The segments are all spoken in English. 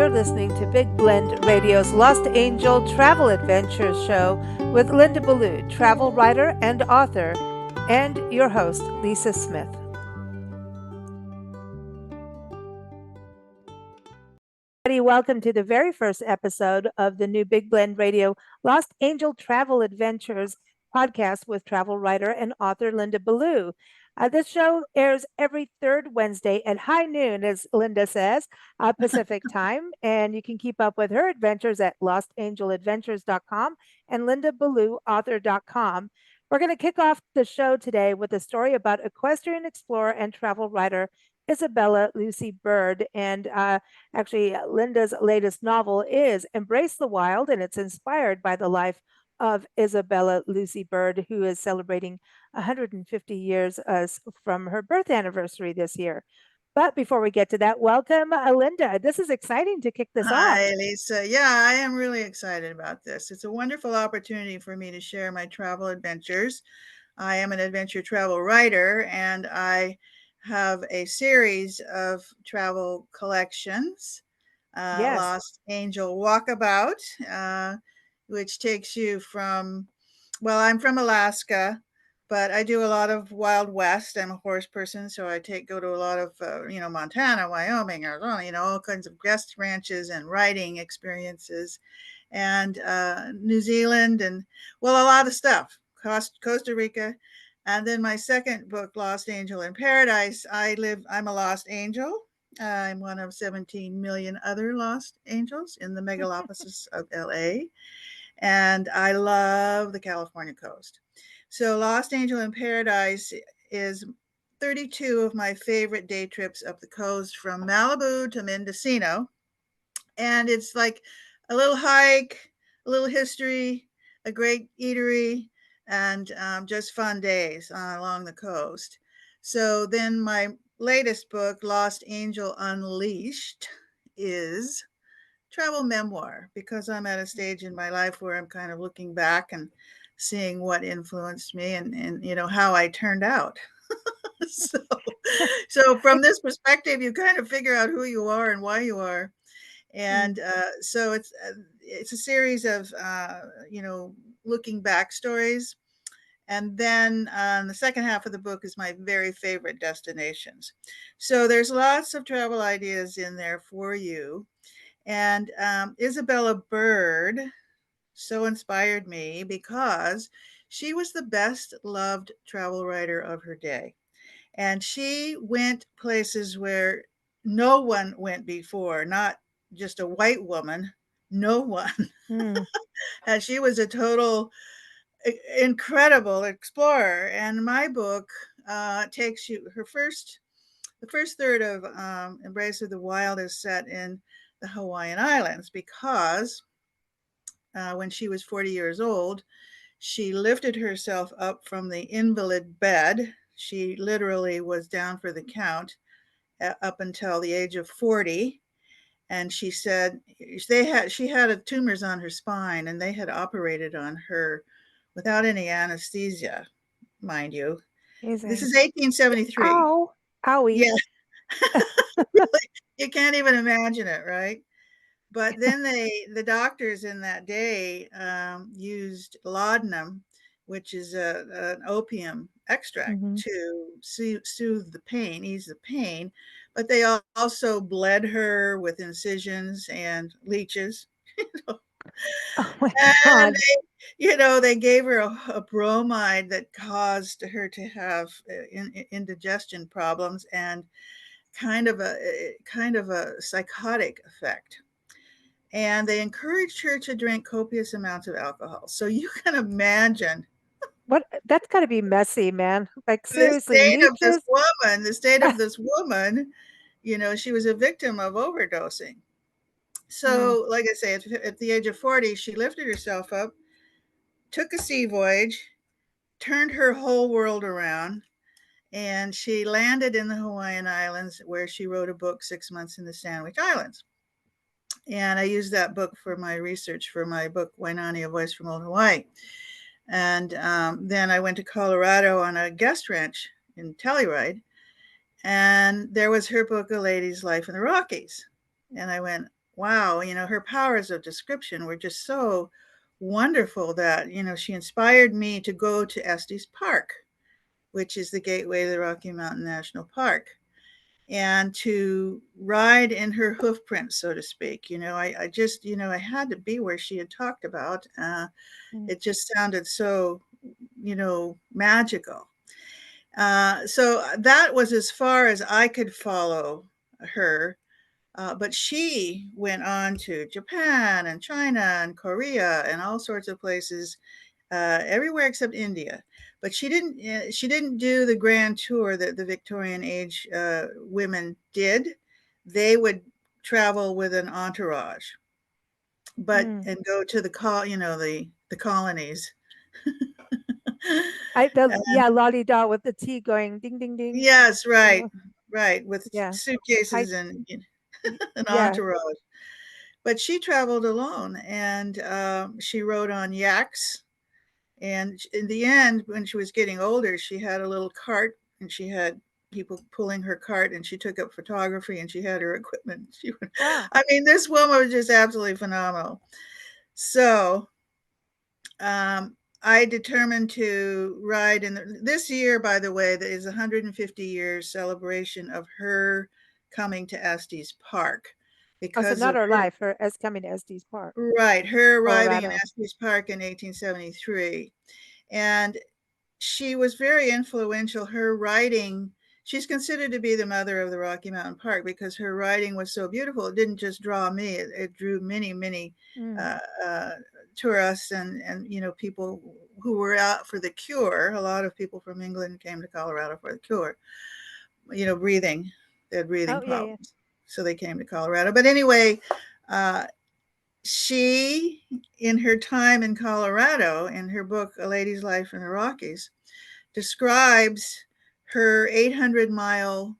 you're listening to Big Blend Radio's Lost Angel Travel Adventures show with Linda Ballou, travel writer and author, and your host, Lisa Smith. Welcome to the very first episode of the new Big Blend Radio Lost Angel Travel Adventures podcast with travel writer and author Linda Ballou. This show airs every third Wednesday at high noon, as Linda says, Pacific time. And you can keep up with her adventures at lostangeladventures.com and lindaballauthor.com. We're going to kick off the show today with a story about equestrian explorer and travel writer Isabella Lucy Bird. And actually, Linda's latest novel is Embrace the Wild, and it's inspired by the life of Isabella Lucy Bird, who is celebrating 150 years from her birth anniversary this year. But before we get to that, welcome, Linda. This is exciting to kick this off. Hi, Lisa. Yeah, I am really excited about this. It's a wonderful opportunity for me to share my travel adventures. I am an adventure travel writer, and I have a series of travel collections, Yes. Lost Angel Walkabout, which takes you from, well, I'm from Alaska, but I do a lot of Wild West. I'm a horse person, so I go to a lot of, Montana, Wyoming, Arizona, all kinds of guest ranches and riding experiences, and New Zealand, and, well, a lot of stuff, Costa Rica. And then my second book, Lost Angel in Paradise, I'm a lost angel. I'm one of 17 million other lost angels in the megalopolis of LA. And I love the California coast. So Lost Angel in Paradise is 32 of my favorite day trips up the coast from Malibu to Mendocino. And it's like a little hike, a little history, a great eatery, and just fun days along the coast. So then my latest book, Lost Angel Unleashed, is travel memoir, because I'm at a stage in my life where I'm kind of looking back and seeing what influenced me and how I turned out. so from this perspective, you kind of figure out who you are and why you are. And so it's a series of looking back stories. And then the second half of the book is my very favorite destinations. So there's lots of travel ideas in there for you. And Isabella Bird so inspired me because she was the best loved travel writer of her day. And she went places where no one went before, not just a white woman, no one. And she was a total incredible explorer. And my book takes you, the first third of Embrace of the Wild is set in the Hawaiian Islands, because when she was 40 years old, she lifted herself up from the invalid bed. She literally was down for the count up until the age of 40. And she said she had tumors on her spine, and they had operated on her without any anesthesia, mind you. Amazing. This is 1873. Ow. Owie. Yeah. Really, you can't even imagine it, right? But then the doctors in that day used laudanum, which is an opium extract, to soothe the pain, ease the pain. But they also bled her with incisions and leeches. Oh my And God. they gave her a bromide that caused her to have indigestion problems and kind of a psychotic effect. And they encouraged her to drink copious amounts of alcohol. So you can imagine What? That's got to be messy, man. Like the seriously, state of this leeches. woman, the state of this woman, she was a victim of overdosing. So, like I say, at the age of 40, she lifted herself up, took a sea voyage, turned her whole world around, and she landed in the Hawaiian Islands, where she wrote a book, 6 Months in the Sandwich Islands. And I used that book for my research for my book, Wainani, A Voice from Old Hawaii. And then I went to Colorado on a guest ranch in Telluride, and there was her book, A Lady's Life in the Rockies. And I went, wow, her powers of description were just so wonderful that, she inspired me to go to Estes Park, which is the gateway to the Rocky Mountain National Park, and to ride in her hoof prints, so to speak. I just, I had to be where she had talked about. Mm. It just sounded so, magical. So that was as far as I could follow her. But she went on to Japan and China and Korea and all sorts of places, everywhere except India. But she didn't. She didn't do the grand tour that the Victorian age women did. They would travel with an entourage, but Mm. and go to the colonies. Yeah, Lottie Daw with the T going ding ding ding. Yes, You right, know, right, with yeah. Hi, suitcases and an yeah. entourage. But she traveled alone, and she rode on yaks. And in the end, when she was getting older, she had a little cart, and she had people pulling her cart, and she took up photography, and she had her equipment. Wow. I mean, this woman was just absolutely phenomenal. So um, I determined to ride in this year, by the way, that is 150 years celebration of her coming to Estes Park Oh, so because not of her her, life, her as coming to Estes Park, right, her arriving in Colorado. Estes Park in 1873. And she was very influential. Her writing, she's considered to be the mother of the Rocky Mountain Park because her writing was so beautiful. It didn't just draw me; it drew many, many Mm. uh, uh, tourists and people who were out for the cure. A lot of people from England came to Colorado for the cure. Breathing, they had breathing Oh, yeah, yeah. problems, so they came to Colorado. But anyway. She, in her time in Colorado, in her book A Lady's Life in the Rockies, describes her 800-mile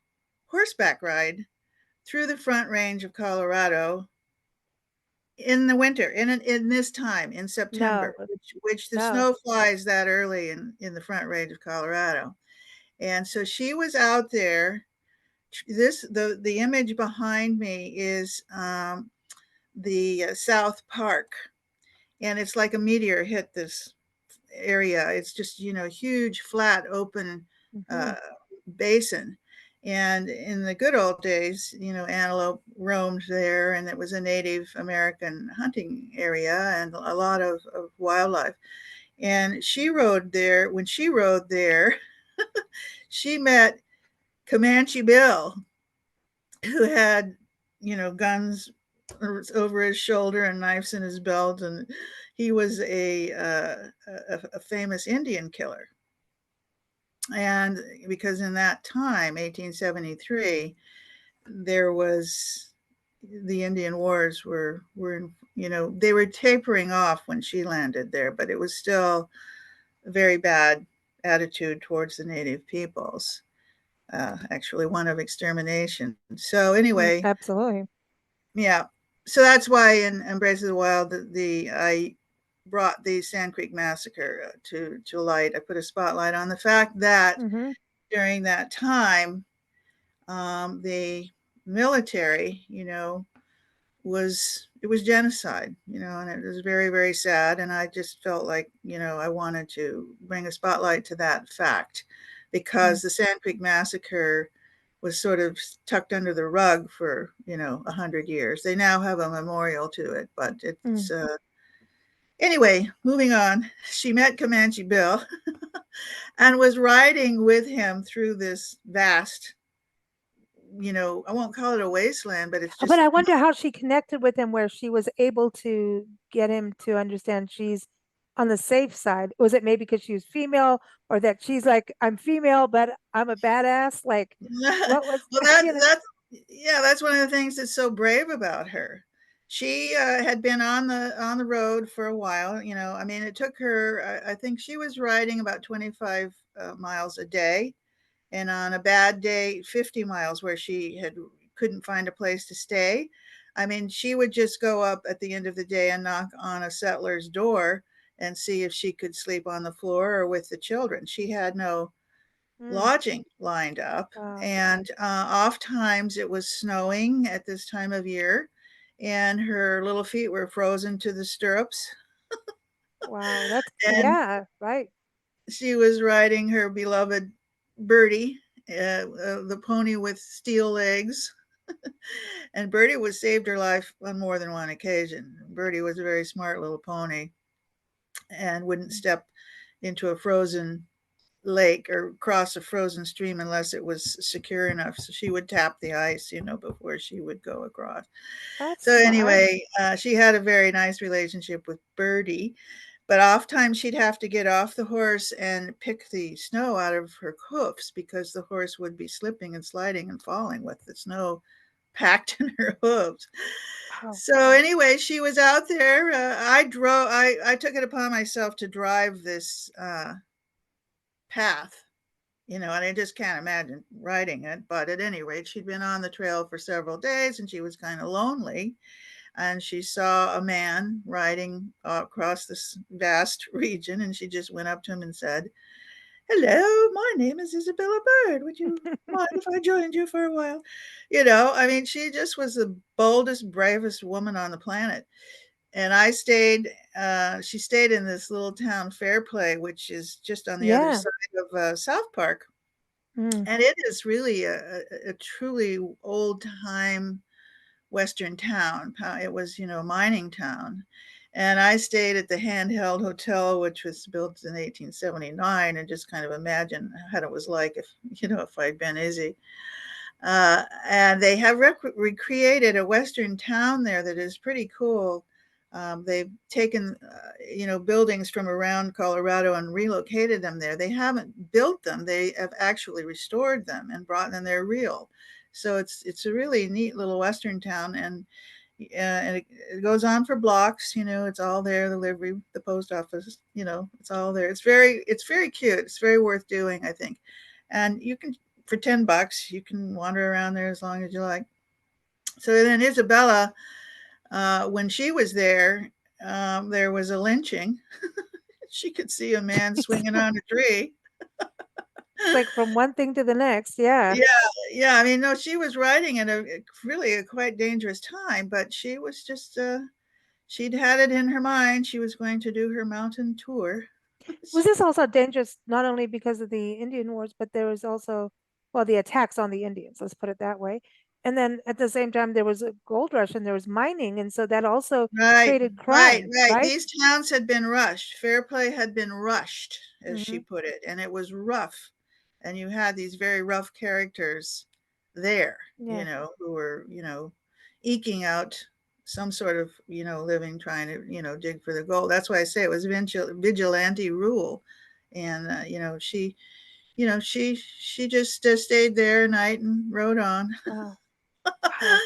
horseback ride through the Front Range of Colorado in the winter, in this time in No, September, which the no. snow flies that early in the Front Range of Colorado. And so she was out there. The image behind me is the South Park, and it's like a meteor hit this area. It's just, huge, flat, open Hmm. uh, basin. And in the good old days, antelope roamed there, and it was a Native American hunting area and a lot of wildlife. And she rode there. When she rode there, she met Comanche Bill, who had, guns over his shoulder and knives in his belt, and he was a famous Indian killer. And because in that time, 1873, there was the Indian Wars were they were tapering off when she landed there, but it was still a very bad attitude towards the native peoples. Actually, one of extermination. So Mm, anyway, absolutely. yeah. So that's why in Embrace of the Wild, I brought the Sand Creek Massacre to light. I put a spotlight on the fact that Hmm. during that time, the military, it was genocide, and it was very, very sad. And I just felt like, I wanted to bring a spotlight to that fact Mm. because the Sand Creek Massacre was sort of tucked under the rug for 100 years. They now have a memorial to it, but Mm. it's anyway. Moving on, she met Comanche Bill and was riding with him through this vast, I won't call it a wasteland, but it's But just I wonder how she connected with him where she was able to get him to understand she's on the safe side. Was it maybe because she was female or that she's like, I'm female, but I'm a badass? Like, what was, well, you know? that's yeah, that's one of the things that's so brave about her. She had been on the road for a while. I mean, it took her. I think she was riding about 25 miles a day, and on a bad day, 50 miles, where she couldn't find a place to stay. I mean, she would just go up at the end of the day and knock on a settler's door and see if she could sleep on the floor or with the children. She had no Mm, lodging lined up. wow. And oft times it was snowing at this time of year. and her little feet were frozen to the stirrups. Wow, that's And yeah, right. she was riding her beloved Birdie, the pony with steel legs. And Birdie was saved her life on more than one occasion. Birdie was a very smart little pony and wouldn't step into a frozen lake or cross a frozen stream unless it was secure enough. So she would tap the ice, before she would go across. That's So smart. anyway, she had a very nice relationship with Birdie, but oftentimes she'd have to get off the horse and pick the snow out of her hoofs because the horse would be slipping and sliding and falling with the snow packed in her hooves. Wow. So anyway, she was out there. I took it upon myself to drive this path, and I just can't imagine riding it. But at any rate, she'd been on the trail for several days and she was kind of lonely. And she saw a man riding across this vast region. And she just went up to him and said, "Hello, my name is Isabella Bird. Would you mind if I joined you for a while?" I mean, she just was the boldest, bravest woman on the planet. And she stayed in this little town, Fairplay, which is just on the other Yeah. side of South Park. Mm. And it is really a truly old time Western town. It was, a mining town. And I stayed at the Handheld Hotel, which was built in 1879, and just kind of imagine what it was like if I'd been Izzy. And they have recreated a Western town there that is pretty cool. They've taken, buildings from around Colorado and relocated them there. They haven't built them; they have actually restored them and brought them. They're real, so it's a really neat little Western town, and it goes on for blocks. It's all there. The livery, the post office. It's all there. It's very cute. It's very worth doing, I think, and you can for $10 you can wander around there as long as you like. So then Isabella, when she was there was a lynching. She could see a man swinging on a tree. It's like from one thing to the next. Yeah. Yeah, yeah. I mean, no, she was riding at really a quite dangerous time, but she was just she'd had it in her mind. She was going to do her mountain tour. Was this also dangerous not only because of the Indian Wars, but there was also, well, the attacks on the Indians, let's put it that way. And then at the same time, there was a gold rush and there was mining. And so that also Right, created right, crime, right. right? These towns had been rushed. Fairplay had been rushed, as she Hmm. put it, and it was rough. And you had these very rough characters there, Yeah. who were, eking out some sort of, living, trying to, dig for the gold. That's why I say it was vigilante rule. And, she just stayed there at night and rode on. Wow. Wow.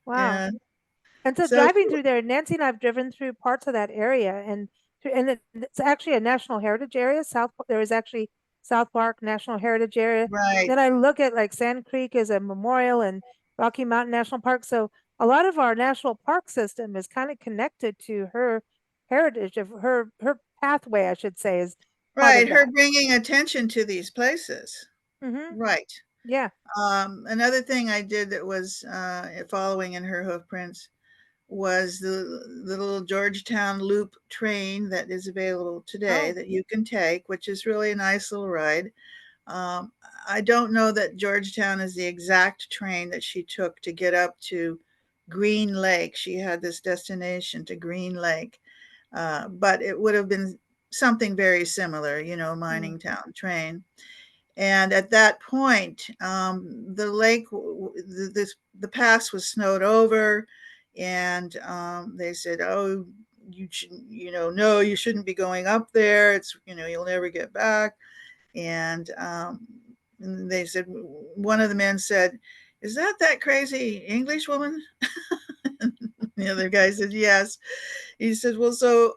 Wow. Yeah. And so So driving through there, Nancy and I've driven through parts of that area, and it's actually a national heritage area. There is actually South Park National Heritage Area. right. Then I look at like Sand Creek as a memorial and Rocky Mountain National Park. So a lot of our national park system is kind of connected to her heritage of her pathway, I should say, is part of Right, her that. bringing attention to these places. Hmm. Right. Yeah. Another thing I did that was following in her hoof prints was the little Georgetown Loop train that is available today Oh. that you can take, which is really a nice little ride. Um, I don't know that Georgetown is the exact train that she took to get up to Green Lake. She had this destination to Green Lake, but it would have been something very similar, Mm. mining town train. And at that point, the lake, the pass was snowed over, and they said, "Oh, you shouldn't, no, you shouldn't be going up there. It's, you'll never get back." And they said, one of the men said, "Is that crazy English woman?" The other guy said, "Yes." He said, "Well, so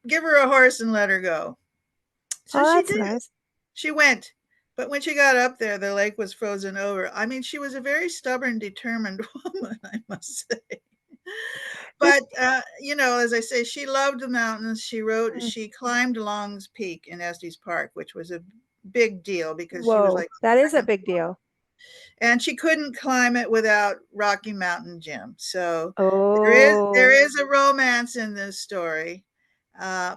give her a horse and let her go." So Oh, she that's did. nice. She went, but when she got up there, the lake was frozen over. I mean, she was a very stubborn, determined woman, I must say. Did But as I say, she loved the mountains. mm, She climbed Long's Peak in Estes Park, which was a big deal because she was whoa, like that is a second big deal. and she couldn't climb it without Rocky Mountain Jim. So there Oh, is a romance in this story.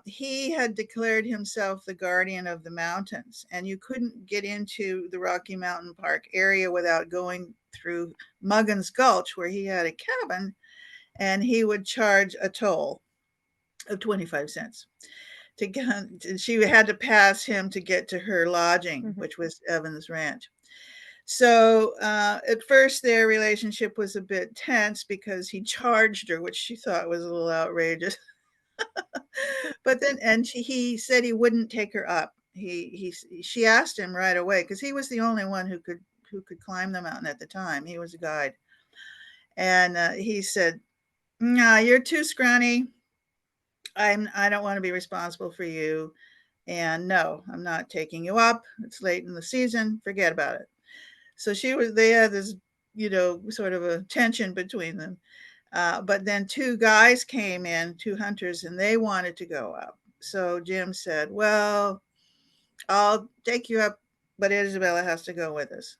He had declared himself the guardian of the mountains, and you couldn't get into the Rocky Mountain Park area without going through Muggins Gulch, where he had a cabin, and he would charge a toll of 25 cents to get. She had to pass him to get to her lodging, mhm. which was Evans Ranch. So at first, their relationship was a bit tense because he charged her, which she thought was a little outrageous. But then, and he said he wouldn't take her up. She asked him right away because he was the only one who could climb the mountain at the time. He was a guide, and he said, "Nah, you're too scrawny. I don't want to be responsible for you, and no, I'm not taking you up. It's late in the season. Forget about it." So they had this, sort of a tension between them. But then two guys came in, two hunters, and they wanted to go up. So Jim said, "Well, I'll take you up, but Isabella has to go with us."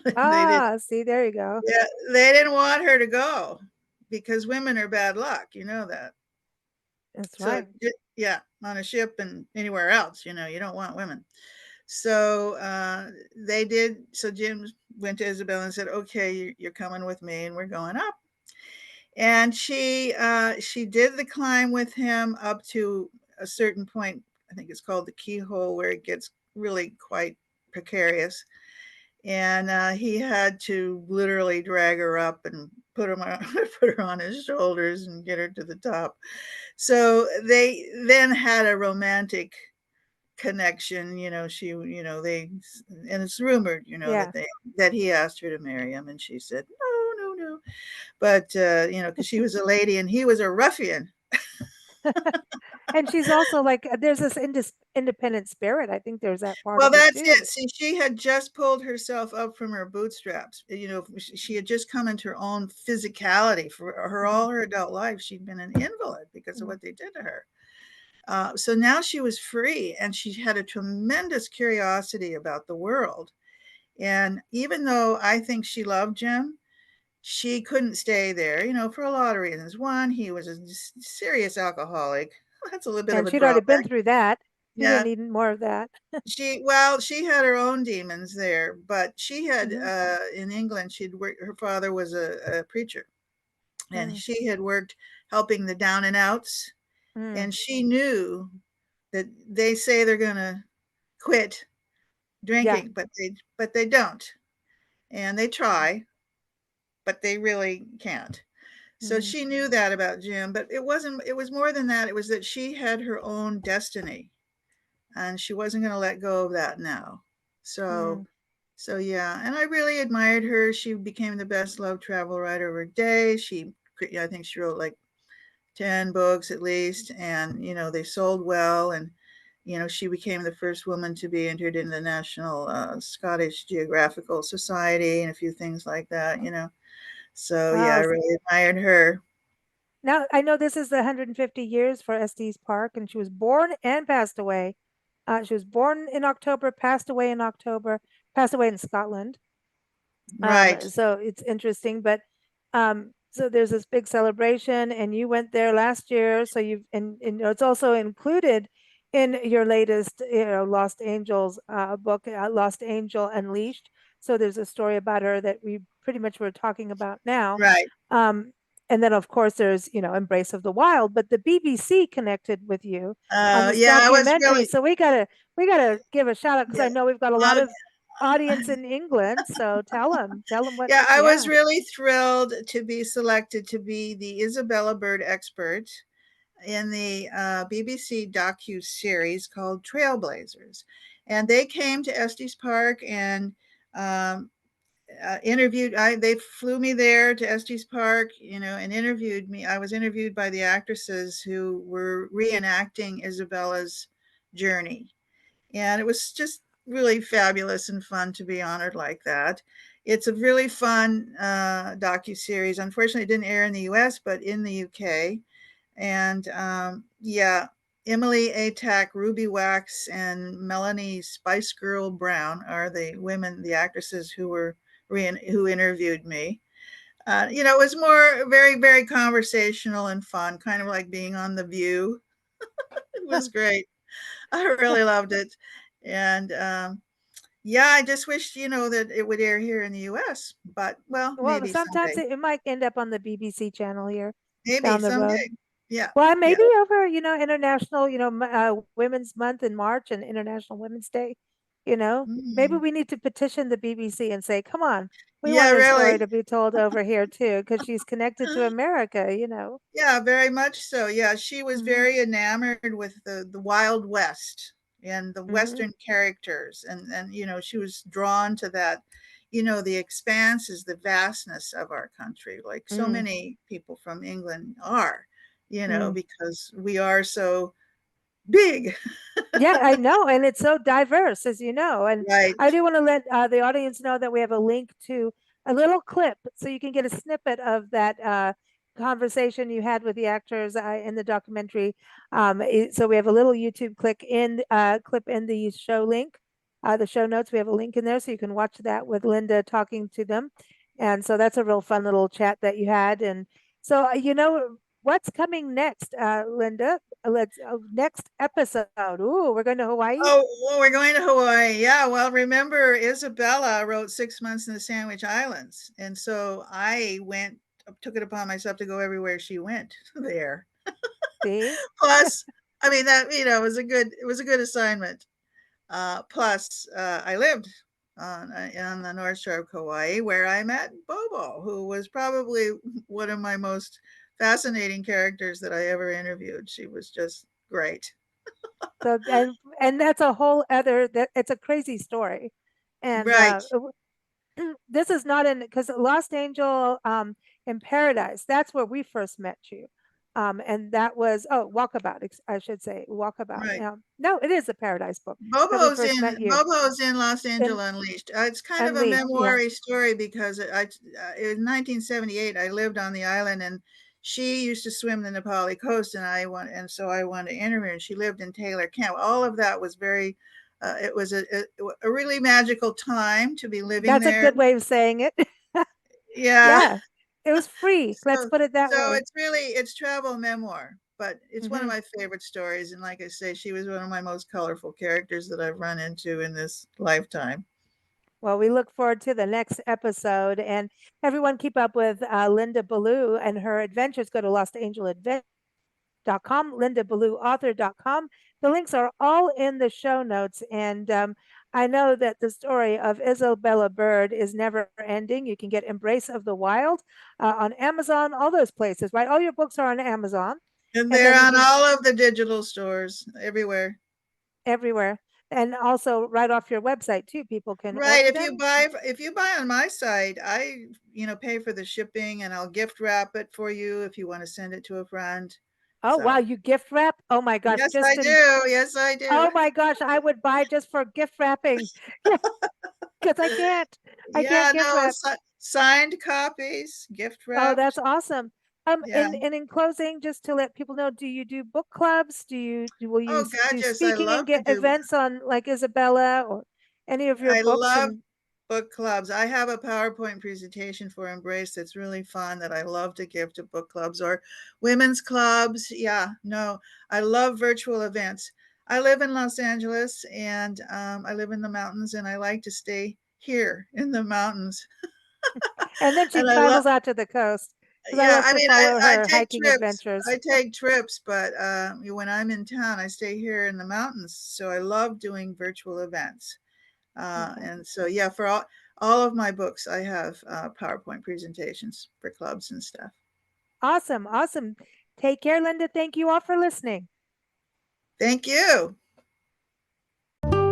they did. Ah, see, there you go. Yeah, they didn't want her to go because women are bad luck. You know that. That's So right. yeah, on a ship and anywhere else, you don't want women. So they did. So Jim went to Isabella and said, "Okay, you're coming with me, and we're going up." And she did the climb with him up to a certain point. I think it's called the keyhole, where it gets really quite precarious. And he had to literally drag her up and put her on his shoulders and get her to the top. So they then had a romantic connection. They, and it's rumored, Yeah. that he asked her to marry him, and she said no, no, no. But because she was a lady and he was a ruffian. And she's also like, there's this independent spirit. I think there's that part Well, of it that's too. it. See, she had just pulled herself up from her bootstraps. She had just come into her own physicality. For her Mhm, all her adult life, she'd been an invalid because of mhm. what they did to her. So now she was free, and she had a tremendous curiosity about the world. And even though I think she loved Jim, she couldn't stay there, for a lot of reasons. One, he was a serious alcoholic. That's a little bit of And a she'd already been drawback. through that. She didn't Yeah. need more of that. She had her own demons there, but she had, Hmm. in England, she'd worked, her father was a preacher, and Mm, she had worked helping the down and outs. mm. And she knew that they say they're going to quit Yeah. drinking, but they don't. And they try, but they really can't. So Mm, she knew that about Jim, but it was more than that. It was that she had her own destiny, and she wasn't going to let go of that now. So, mm. so yeah, and I really admired her. She became the best loved travel writer of her day. I think she wrote like 10 books at least, and, they sold well. And, she became the first woman to be entered in the National Scottish Geographical Society and a few things like that. So yeah, I Wow. really admired her. Now I know this is the 150 years for Estes Park, and she was born and passed away. She was born in October, passed away in October, passed away in Scotland. Right. So it's interesting, but so there's this big celebration, and you went there last year. So and it's also included in your latest, Lost Angels book, Lost Angel Unleashed. So there's a story about her that we pretty much were talking about now. Right. Um, and then of course there's, Embrace of the Wild, but the BBC connected with you on this Yeah, I was documentary. really, So we gotta give a shout out because yeah. I know we've got a lot Well, of audience in England. So tell them what, yeah, I was yeah. really thrilled to be selected to be the Isabella Bird expert in the BBC docu series called Trailblazers. And they came to Estes Park and um, interviewed. They flew me there to Estes Park, and interviewed me. I was interviewed by the actresses who were reenacting Isabella's journey, and it was just really fabulous and fun to be honored like that. It's a really fun docu series. Unfortunately, it didn't air in the U.S., but in the U.K. And yeah, Emily Atack, Ruby Wax, and Melanie Spice Girl Brown are the women, the actresses who interviewed me. It was more very, very conversational and fun, kind of like being on The View. It was great. I really loved it. And yeah, I just wished, that it would air here in the US, but well, Well, maybe sometimes someday. it might end up on the BBC channel here Maybe down the road. someday. Yeah. Well, Yeah. maybe over, international, Women's Month in March and International Women's Day, maybe Mm. we need to petition the BBC and say, come on, we want Yeah, her story really. to be told over here too, because she's connected to America. Yeah, very much so. Yeah, she was Hmm. very enamored with the Wild West and the Hmm. Western characters, and she was drawn to that. The expanses, the vastness of our country, like so Mm. many people from England are. Mm. Because we are so big. Yeah, I know. And it's so diverse, as you know. And Right. I do want to let the audience know that we have a link to a little clip so you can get a snippet of that conversation you had with the actors in the documentary. So we have a little YouTube clip in the show link, the show notes. We have a link in there so you can watch that with Linda talking to them. And so that's a real fun little chat that you had. And so, what's coming next, Linda? Let's next episode. Ooh, we're going to Hawaii. Oh, well, we're going to Hawaii. Yeah. Well, remember, Isabella wrote 6 months in the Sandwich Islands. And so I took it upon myself to go everywhere she went there. See? Plus, I mean, it was a good assignment. Plus, I lived on the North Shore of Kauai, where I met Bobo, who was probably one of my most fascinating characters that I ever interviewed. She was just great. So and that's a whole other that it's a crazy story. And Right. this is not in because Lost Angel in Paradise, that's where we first met you. And that was Walkabout, I should say, Walkabout. Right. No, it is the Paradise book that we Bobo's first in met you Bobo's in Los in Angeles Unleashed. It's kind of a Unleashed. Yeah. memoir story because in 1978 I lived on the island, and she used to swim the Nepali coast, and so I wanted to interview her. And she lived in Taylor Camp. All of that was very. It was a really magical time to be living That's a there. good way of saying it. Yeah. Yeah. It was free. Let's So put it that so way. it's travel memoir, but it's one of Hmm. my favorite stories. And like I say, she was one of my most colorful characters that I've run into in this lifetime. Well, we look forward to the next episode. And everyone keep up with Linda Ballou and her adventures. Go to lostangeladventures.com, lindaballauthor.com. The links are all in the show notes. And I know that the story of Isabella Bird is never ending. You can get Embrace of the Wild on Amazon, all those places, right? All your books are on Amazon. And And they're then you on can all of the digital stores everywhere. everywhere. And also right off your website too, people can Right. order If you them. buy if you buy on my site, I pay for the shipping, and I'll gift wrap it for you if you want to send it to a friend. Oh wow, So, you gift wrap? Oh my gosh, yes, I do. Yes, I oh do. my gosh, I would buy just for gift wrapping. Yeah, because I can't Yeah, gift no, wrap. signed copies, gift Oh, that's wrapped. awesome. Yeah. And in closing, just to let people know, do you do book clubs? Will you Oh God, do yes, I speaking love and to get do. events on like Isabella or any of your I books? love And book clubs. I have a PowerPoint presentation for Embrace that's really fun that I love to give to book clubs or women's clubs. Yeah, no, I love virtual events. I live in Los Angeles, and I live in the mountains, and I like to stay here in the mountains. then she And I love, travels out to the coast because I yeah, love I to mean, follow I her take hiking trips. adventures. I take trips, but when I'm in town, I stay here in the mountains. So I love doing virtual events. Okay. And so, yeah, for all of my books, I have PowerPoint presentations for clubs and stuff. Awesome, awesome. Take care, Linda. Thank you all for listening. Thank you.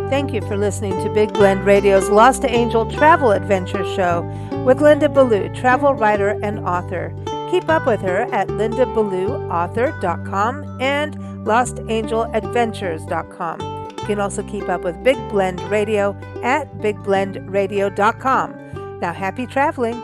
Thank you for listening to Big Blend Radio's Lost Angel Travel Adventure Show with Linda Ballou, travel writer and author. Keep up with her at lindaballauthor.com and lostangeladventures.com. You can also keep up with Big Blend Radio at bigblendradio.com. Now, happy traveling.